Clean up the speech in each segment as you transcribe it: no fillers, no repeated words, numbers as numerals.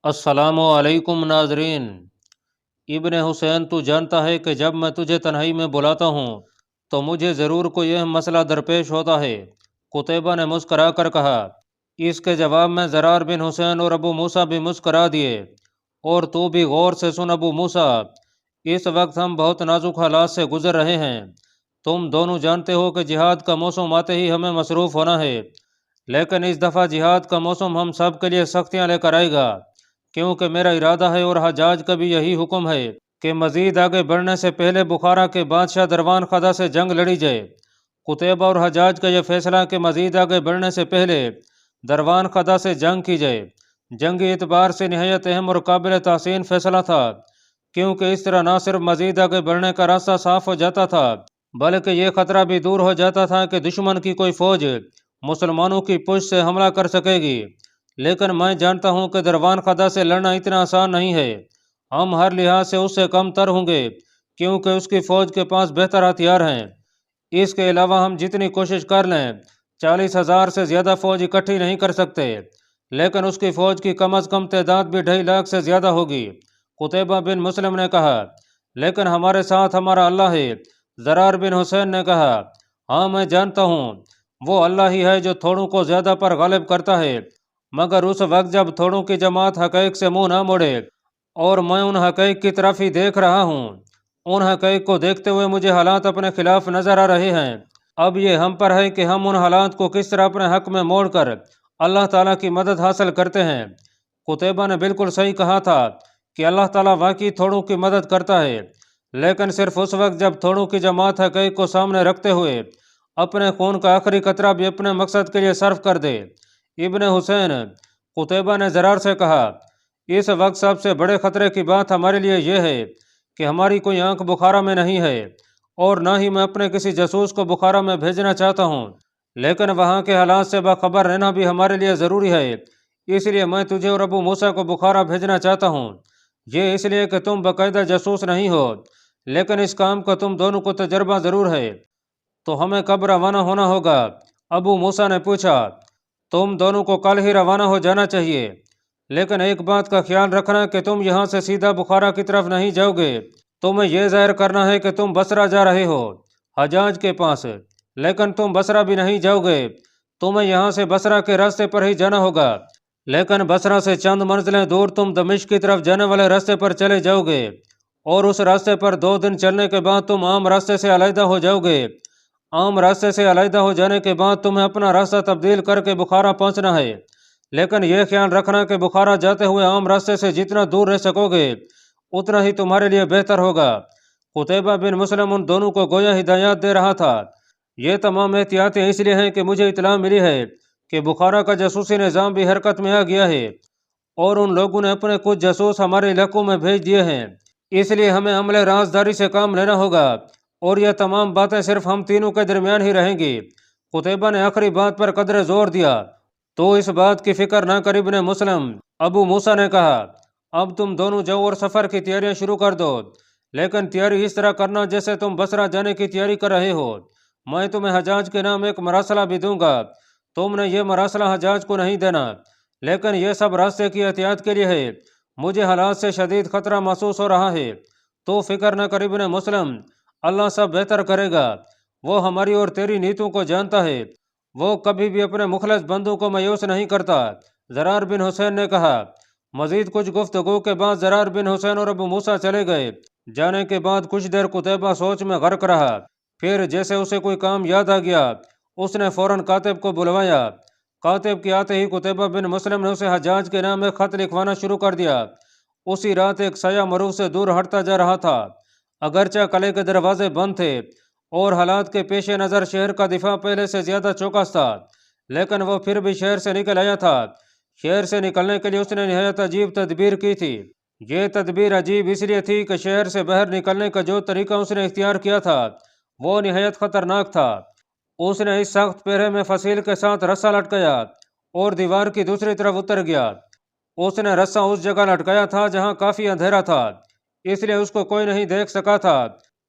السلام علیکم ناظرین۔ ابن حسین، تو جانتا ہے کہ جب میں تجھے تنہائی میں بلاتا ہوں تو مجھے ضرور کوئی اہم مسئلہ درپیش ہوتا ہے۔ قتیبہ نے مسکرا کر کہا۔ اس کے جواب میں زرار بن حسین اور ابو موسیٰ بھی مسکرا دیے۔ اور تو بھی غور سے سن ابو موسیٰ، اس وقت ہم بہت نازک حالات سے گزر رہے ہیں۔ تم دونوں جانتے ہو کہ جہاد کا موسم آتے ہی ہمیں مصروف ہونا ہے، لیکن اس دفعہ جہاد کا موسم ہم سب کے لیے سختیاں لے کر آئے گا، کیونکہ میرا ارادہ ہے اور حجاج کا بھی یہی حکم ہے کہ مزید آگے بڑھنے سے پہلے بخارا کے بادشاہ دروان خدا سے جنگ لڑی جائے۔ قتیبہ اور حجاج کا یہ فیصلہ کہ مزید آگے بڑھنے سے پہلے دروان خدا سے جنگ کی جائے، جنگی اعتبار سے نہایت اہم اور قابل تحسین فیصلہ تھا، کیونکہ اس طرح نہ صرف مزید آگے بڑھنے کا راستہ صاف ہو جاتا تھا، بلکہ یہ خطرہ بھی دور ہو جاتا تھا کہ دشمن کی کوئی فوج مسلمانوں کی پشت سے حملہ کر سکے گی۔ لیکن میں جانتا ہوں کہ دروان خدا سے لڑنا اتنا آسان نہیں ہے۔ ہم ہر لحاظ سے اس سے کم تر ہوں گے، کیونکہ اس کی فوج کے پاس بہتر ہتھیار ہیں۔ اس کے علاوہ ہم جتنی کوشش کر لیں 40,000 سے زیادہ فوج اکٹھی نہیں کر سکتے، لیکن اس کی فوج کی کم از کم تعداد بھی 2.5 لاکھ سے زیادہ ہوگی۔ قتیبہ بن مسلم نے کہا، لیکن ہمارے ساتھ ہمارا اللہ ہے۔ زرار بن حسین نے کہا، ہاں میں جانتا ہوں، وہ اللہ ہی ہے جو تھوڑوں کو زیادہ پر غالب کرتا ہے، مگر اس وقت جب تھوڑوں کی جماعت حقائق سے منہ نہ موڑے، اور میں ان حقائق کی طرف ہی دیکھ رہا ہوں۔ ان حقائق کو دیکھتے ہوئے مجھے حالات اپنے خلاف نظر آ رہے ہیں۔ اب یہ ہم پر ہے کہ ہم ان حالات کو کس طرح اپنے حق میں موڑ کر اللہ تعالیٰ کی مدد حاصل کرتے ہیں۔ قتیبہ نے بالکل صحیح کہا تھا کہ اللہ تعالیٰ واقعی تھوڑوں کی مدد کرتا ہے، لیکن صرف اس وقت جب تھوڑوں کی جماعت حقائق کو سامنے رکھتے ہوئے اپنے خون کا آخری قطرہ بھی اپنے مقصد کے لیے صرف کر دے۔ ابن حسین، قتیبہ نے زرار سے کہا، اس وقت سب سے بڑے خطرے کی بات ہمارے لیے یہ ہے کہ ہماری کوئی آنکھ بخارا میں نہیں ہے، اور نہ ہی میں اپنے کسی جاسوس کو بخارا میں بھیجنا چاہتا ہوں، لیکن وہاں کے حالات سے باخبر رہنا بھی ہمارے لیے ضروری ہے۔ اس لیے میں تجھے اور ابو موسیٰ کو بخارا بھیجنا چاہتا ہوں۔ یہ اس لیے کہ تم باقاعدہ جاسوس نہیں ہو، لیکن اس کام کا تم دونوں کو تجربہ ضرور ہے۔ تو ہمیں کب روانہ ہونا ہوگا؟ ابو موسیٰ نے پوچھا۔ تم دونوں کو کل ہی روانہ ہو جانا چاہیے، لیکن ایک بات کا خیال رکھنا کہ تم یہاں سے سیدھا بخارا کی طرف نہیں جاؤ گے۔ تمہیں یہ ظاہر کرنا ہے کہ تم بصرہ جا رہے ہو، حجاج کے پاس، لیکن تم بصرہ بھی نہیں جاؤ گے۔ تمہیں یہاں سے بصرہ کے راستے پر ہی جانا ہوگا، لیکن بصرہ سے چند منزلیں دور تم دمشق کی طرف جانے والے راستے پر چلے جاؤ گے، اور اس راستے پر 2 دن چلنے کے بعد تم عام راستے سے علیحدہ ہو جاؤ گے۔ عام راستے سے علیحدہ ہو جانے کے بعد تمہیں اپنا راستہ تبدیل کر کے بخارا پہنچنا ہے، لیکن یہ خیال رکھنا کہ بخارا جاتے ہوئے عام راستے سے جتنا دور رہ سکو گے اتنا ہی تمہارے لیے بہتر ہوگا۔ قتیبہ بن مسلم ان دونوں کو گویا ہدایات دے رہا تھا۔ یہ تمام احتیاطیں اس لیے ہیں کہ مجھے اطلاع ملی ہے کہ بخارا کا جاسوسی نظام بھی حرکت میں آ گیا ہے، اور ان لوگوں نے اپنے کچھ جاسوس ہمارے علاقوں میں بھیج دیے ہیں۔ اس لیے ہمیں عملے رازداری سے کام لینا ہوگا، اور یہ تمام باتیں صرف ہم تینوں کے درمیان ہی رہیں گی۔ قتیبہ نے آخری بات پر قدرے زور دیا۔ تو اس بات کی فکر نہ کر ابن مسلم، ابو موسیٰ نے کہا، اب تم دونوں جاؤ اور سفر کی تیاریاں شروع کر دو، لیکن تیاری اس طرح کرنا جیسے تم بصرہ جانے کی تیاری کر رہے ہو۔ میں تمہیں حجاج کے نام ایک مراسلہ بھی دوں گا، تم نے یہ مراسلہ حجاج کو نہیں دینا، لیکن یہ سب راستے کی احتیاط کے لیے ہے۔ مجھے حالات سے شدید خطرہ محسوس ہو رہا ہے، تو فکر نہ کر ابن مسلم، اللہ سب بہتر کرے گا۔ وہ ہماری اور تیری نیتوں کو جانتا ہے، وہ کبھی بھی اپنے مخلص بندوں کو مایوس نہیں کرتا۔ زرار بن حسین نے کہا۔ مزید کچھ گفتگو کے بعد زرار بن حسین اور ابو موسیٰ چلے گئے۔ جانے کے بعد کچھ دیر قتیبہ سوچ میں غرق رہا، پھر جیسے اسے کوئی کام یاد آ گیا اس نے فوراً کاتب کو بلوایا۔ کاتب کے آتے ہی قتیبہ بن مسلم نے اسے حجاج کے نام ایک خط لکھوانا شروع کر دیا۔ اسی رات ایک سایہ مروف سے دور ہٹتا جا رہا تھا، اگرچہ قلعے کے دروازے بند تھے اور حالات کے پیش نظر شہر کا دفاع پہلے سے زیادہ چوکس تھا، لیکن وہ پھر بھی شہر سے نکل آیا تھا۔ شہر سے نکلنے کے لیے اس نے نہایت عجیب تدبیر کی تھی۔ یہ تدبیر عجیب اس لیے تھی کہ شہر سے باہر نکلنے کا جو طریقہ اس نے اختیار کیا تھا وہ نہایت خطرناک تھا۔ اس نے اس سخت پہرے میں فصیل کے ساتھ رسا لٹکایا اور دیوار کی دوسری طرف اتر گیا۔ اس نے رسا اس جگہ لٹکایا تھا جہاں کافی اندھیرا تھا، اس لیے اس کو کوئی نہیں دیکھ سکا تھا،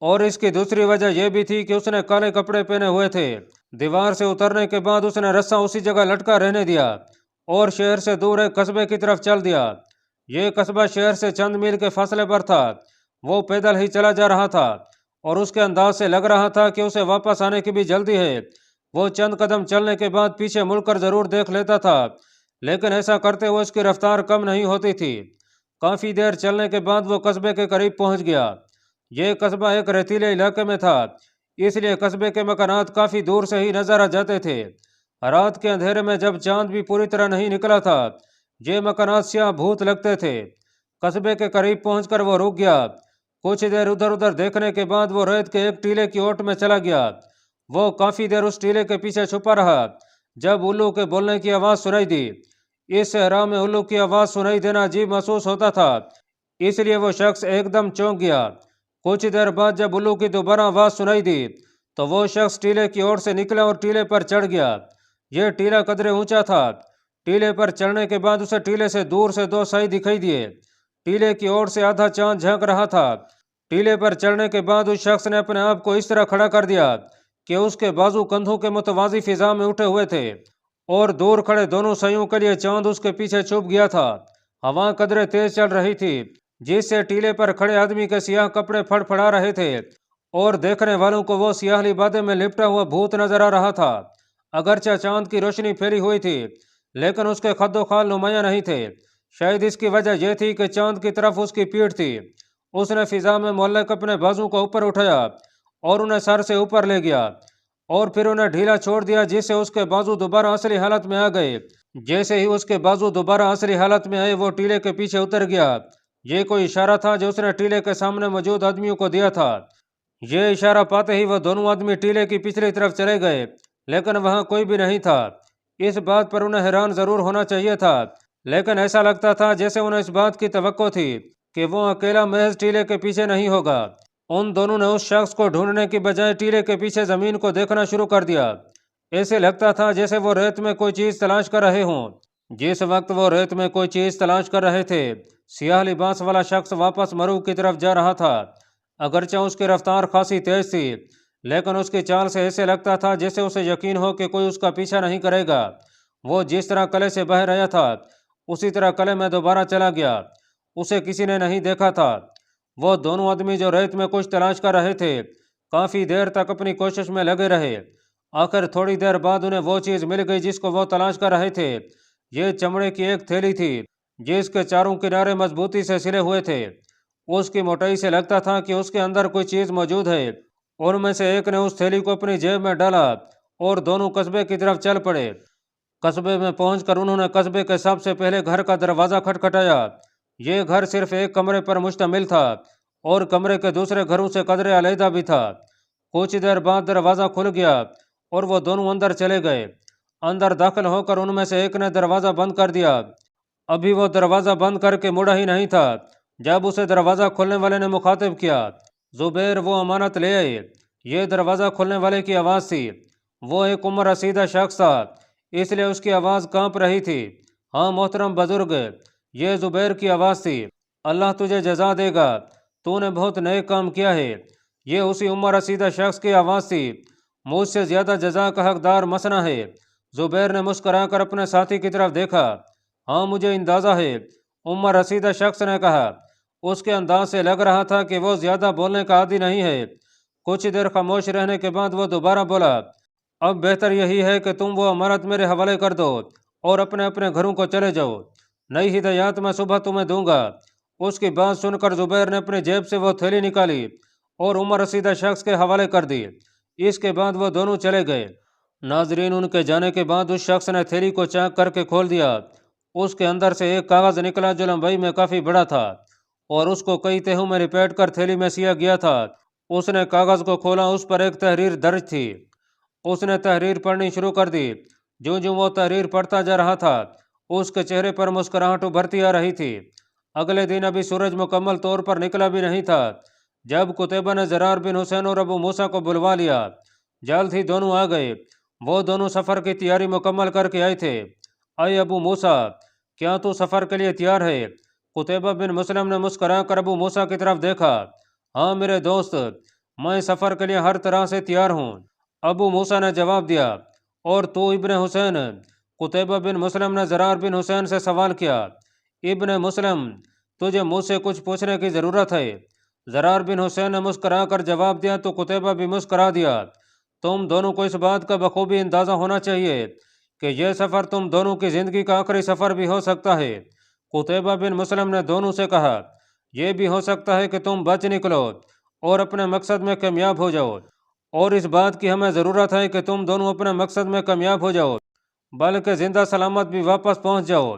اور اس کی دوسری وجہ یہ بھی تھی کہ اس نے کالے کپڑے پہنے ہوئے تھے۔ دیوار سے اترنے کے بعد اس نے رسا اسی جگہ لٹکا رہنے دیا اور شہر سے دور ایک قصبے کی طرف چل دیا۔ یہ قصبہ شہر سے چند میل کے فاصلے پر تھا۔ وہ پیدل ہی چلا جا رہا تھا اور اس کے انداز سے لگ رہا تھا کہ اسے واپس آنے کی بھی جلدی ہے۔ وہ چند قدم چلنے کے بعد پیچھے مڑ کر ضرور دیکھ لیتا تھا، لیکن ایسا کرتے ہوئے اس کی رفتار کم نہیں ہوتی تھی۔ کافی دیر چلنے کے بعد وہ قصبے کے قریب پہنچ گیا۔ یہ قصبہ ایک ریتیلے علاقے میں تھا، اس لیے قصبے کے مکانات کافی دور سے ہی نظر آ جاتے تھے۔ رات کے اندھیرے میں جب چاند بھی پوری طرح نہیں نکلا تھا، یہ مکانات سیاہ بھوت لگتے تھے۔ قصبے کے قریب پہنچ کر وہ رک گیا۔ کچھ دیر ادھر ادھر دیکھنے کے بعد وہ ریت کے ایک ٹیلے کی اوٹ میں چلا گیا۔ وہ کافی دیر اس ٹیلے کے پیچھے چھپا رہا، جب الو کے بولنے کی آواز سنائی دی۔ اس صحرا میں الو کی آواز سنائی دینا عجیب محسوس ہوتا تھا، اس لیے وہ شخص ایک دم چونک گیا۔ کچھ دیر بعد جب الو کی دوبارہ آواز سنائی دی تو وہ شخص ٹیلے کی اوٹ سے نکلا اور ٹیلے پر چڑھ گیا۔ یہ ٹیلا قدرے اونچا تھا۔ ٹیلے پر چڑھنے کے بعد اسے ٹیلے سے دور سے دو سائی دکھائی دیے۔ ٹیلے کی اوٹ سے آدھا چاند جھانک رہا تھا۔ ٹیلے پر چڑھنے کے بعد اس شخص نے اپنے آپ کو اس طرح کھڑا کر دیا کہ اس کے بازو کندھوں کے متوازی فضا میں اٹھے ہوئے تھے اور دور کھڑے دونوں سائیوں کے لیے چاند اس کے پیچھے چھپ گیا تھا۔ ہوا قدرے تیز چل رہی تھی، جس سے ٹیلے پر کھڑے آدمی کے سیاہ کپڑے پھڑ پھڑا رہے تھے اور دیکھنے والوں کو وہ سیاہلی بادے میں لپٹا ہوا بھوت نظر آ رہا تھا۔ اگرچہ چاند کی روشنی پھیلی ہوئی تھی، لیکن اس کے خد و خال نمایاں نہیں تھے۔ شاید اس کی وجہ یہ تھی کہ چاند کی طرف اس کی پیٹھ تھی۔ اس نے فضا میں معلق اپنے بازو کو اوپر اٹھایا اور انہیں سر سے اوپر لے گیا اور پھر انہیں ڈھیلا چھوڑ دیا، جس سے اس کے بازو دوبارہ اصلی حالت میں آ گئے۔ جیسے ہی اس کے بازو دوبارہ اصلی حالت میں آئے وہ ٹیلے کے پیچھے اتر گیا۔ یہ کوئی اشارہ تھا جو اس نے ٹیلے کے سامنے موجود آدمیوں کو دیا تھا۔ یہ اشارہ پاتے ہی وہ دونوں آدمی ٹیلے کی پچھلی طرف چلے گئے، لیکن وہاں کوئی بھی نہیں تھا۔ اس بات پر انہیں حیران ضرور ہونا چاہیے تھا، لیکن ایسا لگتا تھا جیسے انہیں اس بات کی توقع تھی کہ وہ اکیلا محض ٹیلے کے پیچھے نہیں ہوگا۔ ان دونوں نے اس شخص کو ڈھونڈنے کی بجائے ٹیلے کے پیچھے زمین کو دیکھنا شروع کر دیا۔ ایسے لگتا تھا جیسے وہ ریت میں کوئی چیز تلاش کر رہے ہوں۔ جس وقت وہ ریت میں کوئی چیز تلاش کر رہے تھے، سیاہ لباس والا شخص واپس مرو کی طرف جا رہا تھا۔ اگرچہ اس کی رفتار خاصی تیز تھی، لیکن اس کی چال سے ایسے لگتا تھا جیسے اسے یقین ہو کہ کوئی اس کا پیچھا نہیں کرے گا۔ وہ جس طرح قلعے سے باہر آیا تھا، اسی طرح قلعے میں دوبارہ چلا گیا۔ اسے کسی نے نہیں دیکھا تھا۔ وہ دونوں آدمی جو ریت میں کچھ تلاش کر رہے تھے، کافی دیر تک اپنی کوشش میں لگے رہے۔ آخر تھوڑی دیر بعد انہیں وہ چیز مل گئی جس کو وہ تلاش کر رہے تھے۔ یہ چمڑے کی ایک تھیلی تھی، جس کے چاروں کنارے مضبوطی سے سلے ہوئے تھے۔ اس کی موٹائی سے لگتا تھا کہ اس کے اندر کوئی چیز موجود ہے۔ ان میں سے ایک نے اس تھیلی کو اپنی جیب میں ڈالا اور دونوں قصبے کی طرف چل پڑے۔ قصبے میں پہنچ کر انہوں نے قصبے کے سب سے پہلے گھر کا دروازہ کھٹکھٹایا۔ یہ گھر صرف ایک کمرے پر مشتمل تھا اور کمرے کے دوسرے گھروں سے قدرے علیحدہ بھی تھا۔ کچھ دیر بعد دروازہ کھل گیا اور وہ دونوں اندر چلے گئے۔ اندر داخل ہو کر ان میں سے ایک نے دروازہ بند کر دیا۔ ابھی وہ دروازہ بند کر کے مڑا ہی نہیں تھا جب اسے دروازہ کھولنے والے نے مخاطب کیا، زبیر وہ امانت لے آئے۔ یہ دروازہ کھولنے والے کی آواز تھی۔ وہ ایک عمر رسیدہ شخص تھا، اس لیے اس کی آواز کانپ رہی تھی۔ ہاں محترم بزرگ، یہ زبیر کی آواز تھی۔ اللہ تجھے جزا دے گا، تو نے بہت نیک کام کیا ہے۔ یہ اسی عمر رسیدہ شخص کی آواز تھی۔ مجھ سے زیادہ جزا کا حقدار مسنا ہے۔ زبیر نے مسکرا کر اپنے ساتھی کی طرف دیکھا۔ ہاں مجھے اندازہ ہے، عمر رسیدہ شخص نے کہا۔ اس کے انداز سے لگ رہا تھا کہ وہ زیادہ بولنے کا عادی نہیں ہے۔ کچھ دیر خاموش رہنے کے بعد وہ دوبارہ بولا، اب بہتر یہی ہے کہ تم وہ امانت میرے حوالے کر دو اور اپنے اپنے گھروں کو چلے جاؤ۔ نئی ہدایات میں صبح تمہیں دوں گا۔ اس کی بات سن کر زبیر نے اپنی جیب سے وہ تھیلی نکالی اور عمر رسیدہ شخص کے حوالے کر دی۔ اس کے بعد وہ دونوں چلے گئے۔ ناظرین، ان کے جانے کے بعد اس شخص نے تھیلی کو چاک کر کے کھول دیا۔ اس کے اندر سے ایک کاغذ نکلا جو لمبائی میں کافی بڑا تھا اور اس کو کئی تہوں میں لپیٹ کر تھیلی میں سیا گیا تھا۔ اس نے کاغذ کو کھولا، اس پر ایک تحریر درج تھی۔ اس نے تحریر پڑھنی شروع کر دی۔ جو وہ تحریر پڑھتا جا رہا تھا، اس کے چہرے پر مسکراہٹ ابھرتی آ رہی تھی۔ اگلے دن ابھی سورج مکمل طور پر نکلا بھی نہیں تھا جب قتیبہ نے زرار بن حسین اور ابو موسیٰ کو بلوا لیا۔ جلد ہی دونوں آ گئے۔ وہ دونوں سفر کی تیاری مکمل کر کے آئے تھے۔ اے ابو موسیٰ، کیا تو سفر کے لیے تیار ہے؟ قتیبہ بن مسلم نے مسکرا کر ابو موسیٰ کی طرف دیکھا۔ ہاں میرے دوست، میں سفر کے لیے ہر طرح سے تیار ہوں، ابو موسیٰ نے جواب دیا۔ اور تو ابن حسین؟ قتیبہ بن مسلم نے زرار بن حسین سے سوال کیا۔ ابن مسلم، تجھے مجھ سے کچھ پوچھنے کی ضرورت ہے؟ زرار بن حسین نے مسکرا کر جواب دیا تو قتیبہ بھی مسکرا دیا۔ تم دونوں کو اس بات کا بخوبی اندازہ ہونا چاہیے کہ یہ سفر تم دونوں کی زندگی کا آخری سفر بھی ہو سکتا ہے۔ قتیبہ بن مسلم نے دونوں سے کہا، یہ بھی ہو سکتا ہے کہ تم بچ نکلو اور اپنے مقصد میں کامیاب ہو جاؤ، اور اس بات کی ہمیں ضرورت ہے کہ تم دونوں اپنے مقصد میں کامیاب ہو جاؤ، بلکہ زندہ سلامت بھی واپس پہنچ جاؤ،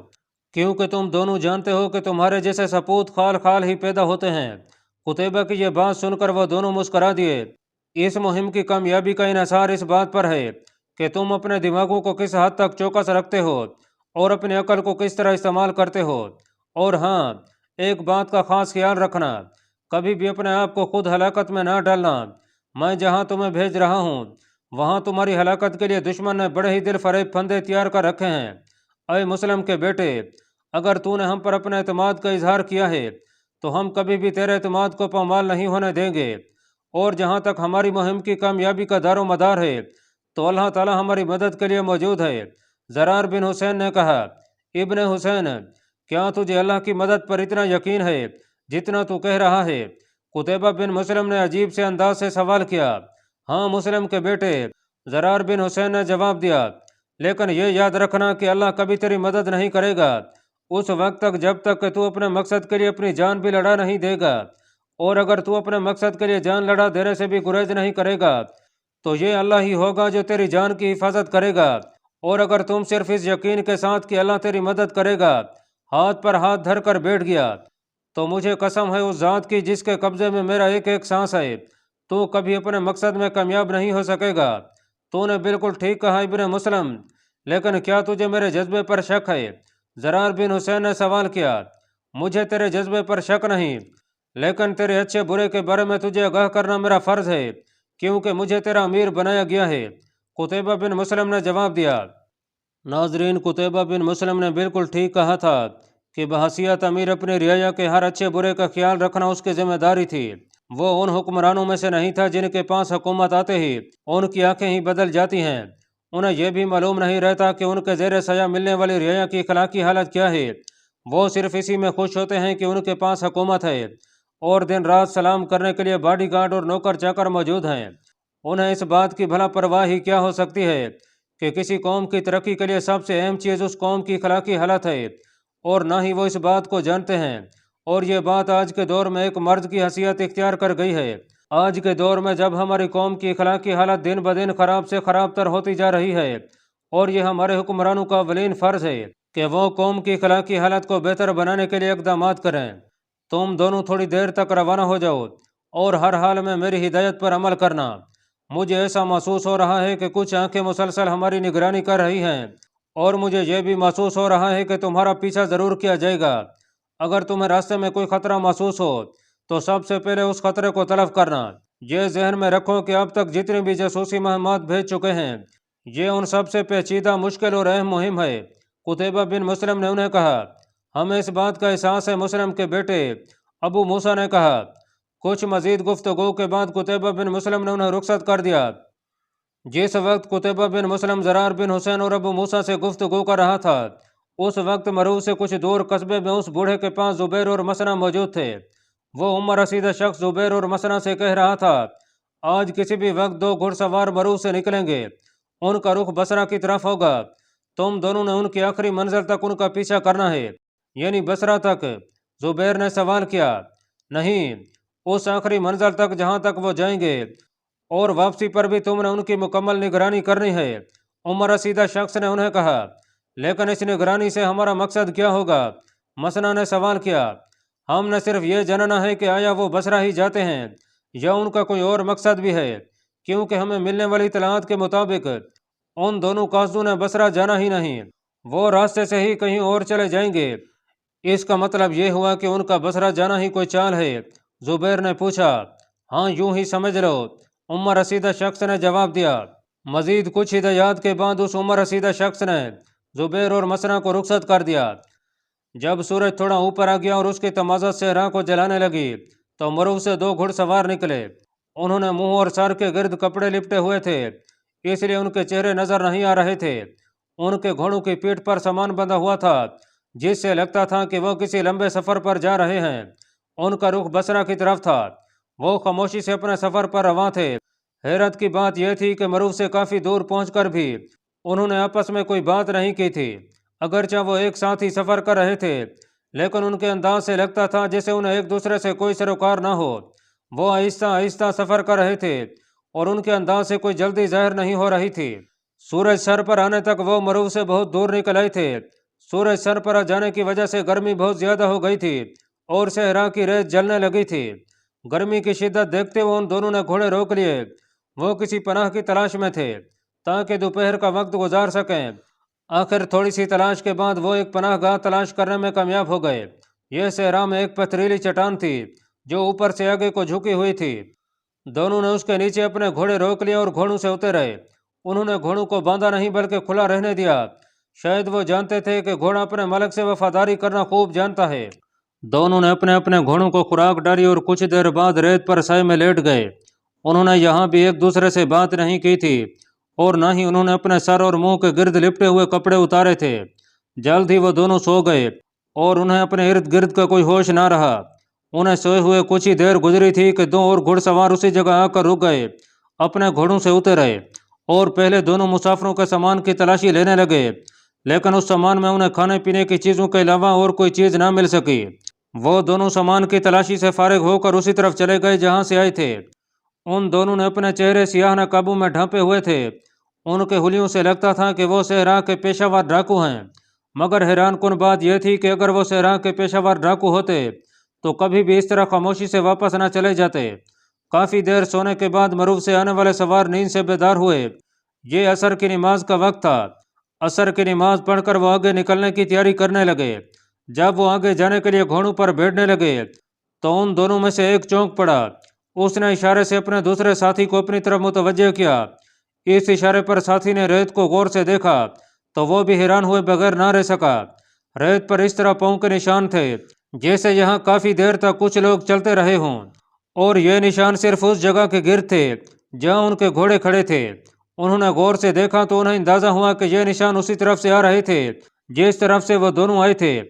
کیونکہ تم دونوں جانتے ہو کہ تمہارے جیسے سپوت خال خال ہی پیدا ہوتے ہیں۔ قتیبہ کی یہ بات سن کر وہ دونوں مسکرا دیے۔ اس مہم کی کامیابی کا انحصار اس بات پر ہے کہ تم اپنے دماغوں کو کس حد تک چوکس رکھتے ہو اور اپنی عقل کو کس طرح استعمال کرتے ہو۔ اور ہاں، ایک بات کا خاص خیال رکھنا، کبھی بھی اپنے آپ کو خود ہلاکت میں نہ ڈالنا۔ میں جہاں تمہیں بھیج رہا ہوں وہاں تمہاری ہلاکت کے لیے دشمن نے بڑے ہی دل فریب پھندے تیار کر رکھے ہیں۔ اے مسلم کے بیٹے، اگر تو نے ہم پر اپنے اعتماد کا اظہار کیا ہے تو ہم کبھی بھی تیرے اعتماد کو پامال نہیں ہونے دیں گے، اور جہاں تک ہماری مہم کی کامیابی کا دار و مدار ہے تو اللہ تعالی ہماری مدد کے لیے موجود ہے۔ زرار بن حسین نے کہا، ابن حسین، کیا تجھے اللہ کی مدد پر اتنا یقین ہے جتنا تو کہہ رہا ہے؟ قتیبہ بن مسلم نے عجیب سے انداز سے سوال کیا۔ ہاں مسلم کے بیٹے، زرار بن حسین نے جواب دیا، لیکن یہ یاد رکھنا کہ اللہ کبھی تیری مدد نہیں کرے گا اس وقت تک جب تک کہ تو اپنے مقصد کے لیے اپنی جان بھی لڑا نہیں دے گا، اور اگر تو اپنے مقصد کے لیے جان لڑا دینے سے بھی گریز نہیں کرے گا تو یہ اللہ ہی ہوگا جو تیری جان کی حفاظت کرے گا۔ اور اگر تم صرف اس یقین کے ساتھ کہ اللہ تیری مدد کرے گا ہاتھ پر ہاتھ دھر کر بیٹھ گیا تو مجھے قسم ہے اس ذات کی جس کے قبضے میں میرا ایک ایک سانس ہے، تو کبھی اپنے مقصد میں کامیاب نہیں ہو سکے گا۔ تو نے بالکل ٹھیک کہا ابن مسلم، لیکن کیا تجھے میرے جذبے پر شک ہے؟ زرار بن حسین نے سوال کیا۔ مجھے تیرے جذبے پر شک نہیں، لیکن تیرے اچھے برے کے بارے میں تجھے آگاہ کرنا میرا فرض ہے، کیونکہ مجھے تیرا امیر بنایا گیا ہے۔ قتیبہ بن مسلم نے جواب دیا۔ ناظرین، قتیبہ بن مسلم نے بالکل ٹھیک کہا تھا کہ بحیثیت امیر اپنی رعایا کے ہر اچھے برے کا خیال رکھنا اس کی ذمہ داری تھی۔ وہ ان حکمرانوں میں سے نہیں تھا جن کے پاس حکومت آتے ہی ان کی آنکھیں ہی بدل جاتی ہیں، انہیں یہ بھی معلوم نہیں رہتا کہ ان کے زیر سایہ ملنے والی رعایا کی اخلاقی حالت کیا ہے۔ وہ صرف اسی میں خوش ہوتے ہیں کہ ان کے پاس حکومت ہے اور دن رات سلام کرنے کے لیے باڈی گارڈ اور نوکر چاکر موجود ہیں۔ انہیں اس بات کی بھلا پرواہ ہی کیا ہو سکتی ہے کہ کسی قوم کی ترقی کے لیے سب سے اہم چیز اس قوم کی اخلاقی حالت ہے، اور نہ ہی وہ اس بات کو جانتے ہیں۔ اور یہ بات آج کے دور میں ایک مرد کی حیثیت اختیار کر گئی ہے۔ آج کے دور میں جب ہماری قوم کی اخلاقی حالت دن بدن خراب سے خراب تر ہوتی جا رہی ہے، اور یہ ہمارے حکمرانوں کا اولین فرض ہے کہ وہ قوم کی اخلاقی حالت کو بہتر بنانے کے لیے اقدامات کریں۔ تم دونوں تھوڑی دیر تک روانہ ہو جاؤ اور ہر حال میں میری ہدایت پر عمل کرنا۔ مجھے ایسا محسوس ہو رہا ہے کہ کچھ آنکھیں مسلسل ہماری نگرانی کر رہی ہیں، اور مجھے یہ بھی محسوس ہو رہا ہے کہ تمہارا پیچھا ضرور کیا جائے گا۔ اگر تمہیں راستے میں کوئی خطرہ محسوس ہو تو سب سے پہلے اس خطرے کو طلب کرنا۔ یہ ذہن میں رکھو کہ اب تک جتنی بھی جاسوسی مہمات بھیج چکے ہیں یہ ان سب سے پیچیدہ، مشکل اور اہم مہم ہے۔ قتیبہ بن مسلم نے انہیں کہا، ہمیں اس بات کا احساس ہے مسلم کے بیٹے۔ ابو موسیٰ نے کہا۔ کچھ مزید گفتگو کے بعد قتیبہ بن مسلم نے انہیں رخصت کر دیا۔ جس وقت قتیبہ بن مسلم زرار بن حسین اور ابو موسیٰ سے گفتگو کر رہا تھا اس وقت مرو سے کچھ دور قصبے میں اس بوڑھے کے پاس زبیر اور مسنہ موجود تھے۔ وہ عمر رسیدہ شخص زبیر اور مسنہ سے کہہ رہا تھا، آج کسی بھی وقت دو گھڑ سوار مرو سے نکلیں گے، ان کا رخ بصرہ کی طرف ہوگا، تم دونوں نے ان کی آخری منزل تک ان کا پیچھا کرنا ہے، یعنی بصرہ تک۔ زبیر نے سوال کیا، نہیں، اس آخری منزل تک جہاں تک وہ جائیں گے، اور واپسی پر بھی تم نے ان کی مکمل نگرانی کرنی ہے۔ عمر رسیدہ شخص نے انہیں کہا، لیکن اس نگرانی سے ہمارا مقصد کیا ہوگا؟ مسنہ نے سوال کیا، ہم نے صرف یہ جاننا ہے کہ آیا وہ بصرہ ہی جاتے ہیں یا ان کا کوئی اور مقصد بھی ہے، کیونکہ ہمیں ملنے والی اطلاعات کے مطابق ان دونوں قاصدوں نے بصرہ جانا ہی نہیں، وہ راستے سے ہی کہیں اور چلے جائیں گے۔ اس کا مطلب یہ ہوا کہ ان کا بصرہ جانا ہی کوئی چال ہے؟ زبیر نے پوچھا۔ ہاں، یوں ہی سمجھ لو، عمر رسیدہ شخص نے جواب دیا۔ مزید کچھ ہدایات کے بعد اس عمر رسیدہ شخص نے زبیر اور مسنہ کو رخصت کر دیا۔ جب سورج تھوڑا اوپر آ گیا اور اس کی تمازت صحرا کو جلانے لگی تو مرو سے دو گھڑ سوار نکلے۔ انہوں نے منہ اور سر کے گرد کپڑے لپٹے ہوئے تھے، اس لیے ان کے چہرے نظر نہیں آ رہے تھے۔ ان کے گھوڑوں کی پیٹھ پر سامان بندھا ہوا تھا جس سے لگتا تھا کہ وہ کسی لمبے سفر پر جا رہے ہیں۔ ان کا رخ بصرہ کی طرف تھا۔ وہ خاموشی سے اپنے سفر پر رواں تھے۔ حیرت کی بات یہ تھی کہ معروف سے کافی دور پہنچ کر بھی انہوں نے آپس میں کوئی بات نہیں کی تھی۔ اگرچہ وہ ایک ساتھ ہی سفر کر رہے تھے، لیکن ان کے انداز سے لگتا تھا جیسے انہیں ایک دوسرے سے کوئی سروکار نہ ہو۔ وہ آہستہ آہستہ سفر کر رہے تھے اور ان کے انداز سے کوئی جلدی ظاہر نہیں ہو رہی تھی۔ سورج سر پر آنے تک وہ معروف سے بہت دور نکل آئے تھے۔ سورج سر پر آ جانے کی وجہ سے گرمی بہت زیادہ ہو گئی تھی اور صحرا کی ریت جلنے لگی تھی۔ گرمی کی شدت دیکھتے ہوئے ان دونوں نے گھوڑے روک لیے۔ وہ کسی پناہ کی تلاش میں تھے تاکہ دوپہر کا وقت گزار سکیں۔ آخر تھوڑی سی تلاش کے بعد وہ ایک پناہ گاہ تلاش کرنے میں کامیاب ہو گئے۔ یہ صحرا میں ایک پتھریلی چٹان تھی جو اوپر سے آگے کو جھکی ہوئی تھی۔ دونوں نے اس کے نیچے اپنے گھوڑے روک لیے اور گھوڑوں سے اترے۔ انہوں نے گھوڑوں کو باندھا نہیں بلکہ کھلا رہنے دیا۔ شاید وہ جانتے تھے کہ گھوڑا اپنے مالک سے وفاداری کرنا خوب جانتا ہے۔ دونوں نے اپنے اپنے گھوڑوں کو خوراک ڈالی اور کچھ دیر بعد ریت پر سائے میں لیٹ گئے۔ انہوں نے یہاں بھی ایک دوسرے سے بات نہیں کی تھی اور نہ ہی انہوں نے اپنے سر اور منہ کے گرد لپٹے ہوئے کپڑے اتارے تھے۔ جلد ہی وہ دونوں سو گئے اور انہیں اپنے ارد گرد کا کوئی ہوش نہ رہا۔ انہیں سوئے ہوئے کچھ ہی دیر گزری تھی کہ دو اور گھڑ سوار اسی جگہ آ کر رک گئے، اپنے گھوڑوں سے اترے اور پہلے دونوں مسافروں کے سامان کی تلاشی لینے لگے، لیکن اس سامان میں انہیں کھانے پینے کی چیزوں کے علاوہ اور کوئی چیز نہ مل سکی۔ وہ دونوں سامان کی تلاشی سے فارغ ہو کر اسی طرف چلے گئے جہاں سے آئے تھے۔ ان دونوں نے اپنے چہرے سیاہ نقابوں میں ڈھانپے ہوئے تھے۔ ان کے حلیوں سے لگتا تھا کہ وہ صحرا کے پیشہ ور ڈاکو ہیں، مگر حیران کن بات یہ تھی کہ اگر وہ صحرا کے پیشہ ور ڈاکو ہوتے تو کبھی بھی اس طرح خاموشی سے واپس نہ چلے جاتے۔ کافی دیر سونے کے بعد معروف سے آنے والے سوار نیند سے بیدار ہوئے۔ یہ عصر کی نماز کا وقت تھا۔ عصر کی نماز پڑھ کر وہ آگے نکلنے کی تیاری کرنے لگے۔ جب وہ آگے جانے کے لیے گھوڑوں پر بیٹھنے لگے تو ان دونوں میں سے ایک چونک پڑا۔ اس نے اشارے سے اپنے دوسرے ساتھی کو اپنی طرف متوجہ کیا۔ اس اشارے پر ساتھی نے ریت کو غور سے دیکھا تو وہ بھی حیران ہوئے بغیر نہ رہ سکا۔ ریت پر اس طرح پاؤں کے نشان تھے جیسے یہاں کافی دیر تک کچھ لوگ چلتے رہے ہوں، اور یہ نشان صرف اس جگہ کے گرد تھے جہاں ان کے گھوڑے کھڑے تھے۔ انہوں نے غور سے دیکھا تو انہیں اندازہ ہوا کہ یہ نشان اسی طرف سے آ رہے تھے جس طرف سے وہ دونوں آئے تھے۔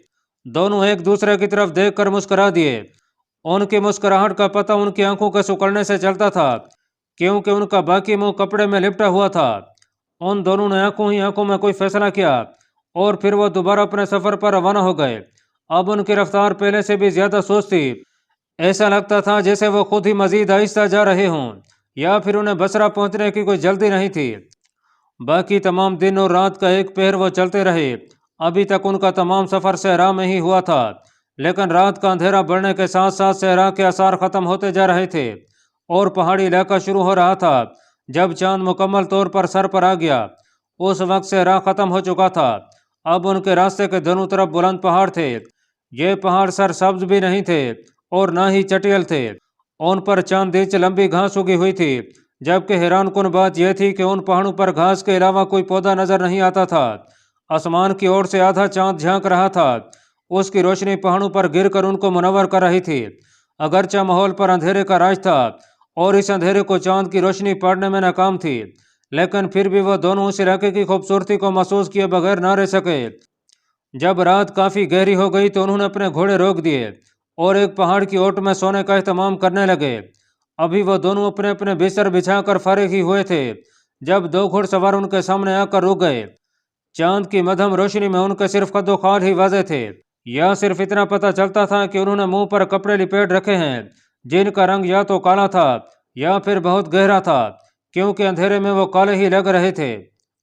دونوں ایک دوسرے کی طرف دیکھ کر مسکرا دیے۔ ان کی مسکراہٹ کا پتہ ان کی آنکھوں کے سکڑنے سے چلتا تھا کیونکہ ان کا باقی منہ کپڑے میں لپٹا ہوا تھا۔ ان دونوں نے آنکھوں ہی آنکھوں میں کوئی فیصلہ کیا اور پھر وہ دوبارہ اپنے سفر پر روانہ ہو گئے۔ اب ان کی رفتار پہلے سے بھی زیادہ سست تھی۔ ایسا لگتا تھا جیسے وہ خود ہی مزید آہستہ جا رہے ہوں یا پھر انہیں بصرہ پہنچنے کی کوئی جلدی نہیں تھی۔ باقی تمام دن اور رات کا ایک پہر وہ چلتے رہے۔ ابھی تک ان کا تمام سفر صحرا میں ہی ہوا تھا، لیکن رات کا اندھیرا بڑھنے کے ساتھ ساتھ صحرا کے آثار ختم ہوتے جا رہے تھے اور پہاڑی علاقہ شروع ہو رہا تھا۔ جب چاند مکمل طور پر سر پر آ گیا اس وقت صحرا ختم ہو چکا تھا۔ اب ان کے راستے کے دونوں طرف بلند پہاڑ تھے۔ یہ پہاڑ سر سبز بھی نہیں تھے اور نہ ہی چٹیل تھے۔ ان پر چاندیچ لمبی گھاس اگی ہوئی تھی، جبکہ حیران کن بات یہ تھی کہ ان پہاڑوں پر گھاس کے علاوہ کوئی پودا نظر نہیں آتا تھا۔ آسمان کی اوٹ سے آدھا چاند جھانک رہا تھا۔ اس کی روشنی پہاڑوں پر گر کر ان کو منور کر رہی تھی۔ اگرچہ ماحول پر اندھیرے کا راج تھا اور اس اندھیرے کو چاند کی روشنی پاڑنے میں ناکام تھی، لیکن پھر بھی وہ دونوں اس علاقے کی خوبصورتی کو محسوس کیے بغیر نہ رہ سکے۔ جب رات کافی گہری ہو گئی تو انہوں نے اپنے گھوڑے روک دیے اور ایک پہاڑ کی اوٹ میں سونے کا اہتمام کرنے لگے۔ ابھی وہ دونوں اپنے اپنے بستر بچھا کر فارغ ہی ہوئے تھے جب دو گھڑ سوار ان کے سامنے آ کر رک گئے۔ چاند کی مدھم روشنی میں ان کے صرف قد و خال ہی واضح تھے۔ یا صرف اتنا پتہ چلتا تھا کہ انہوں نے منہ پر کپڑے لپیٹ رکھے ہیں جن کا رنگ یا تو کالا تھا یا پھر بہت گہرا تھا، کیونکہ اندھیرے میں وہ کالے ہی لگ رہے تھے۔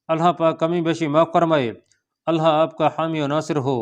اللہ پاک کمی بیشی معاف فرمائے۔ اللہ آپ کا حامی و ناصر ہو۔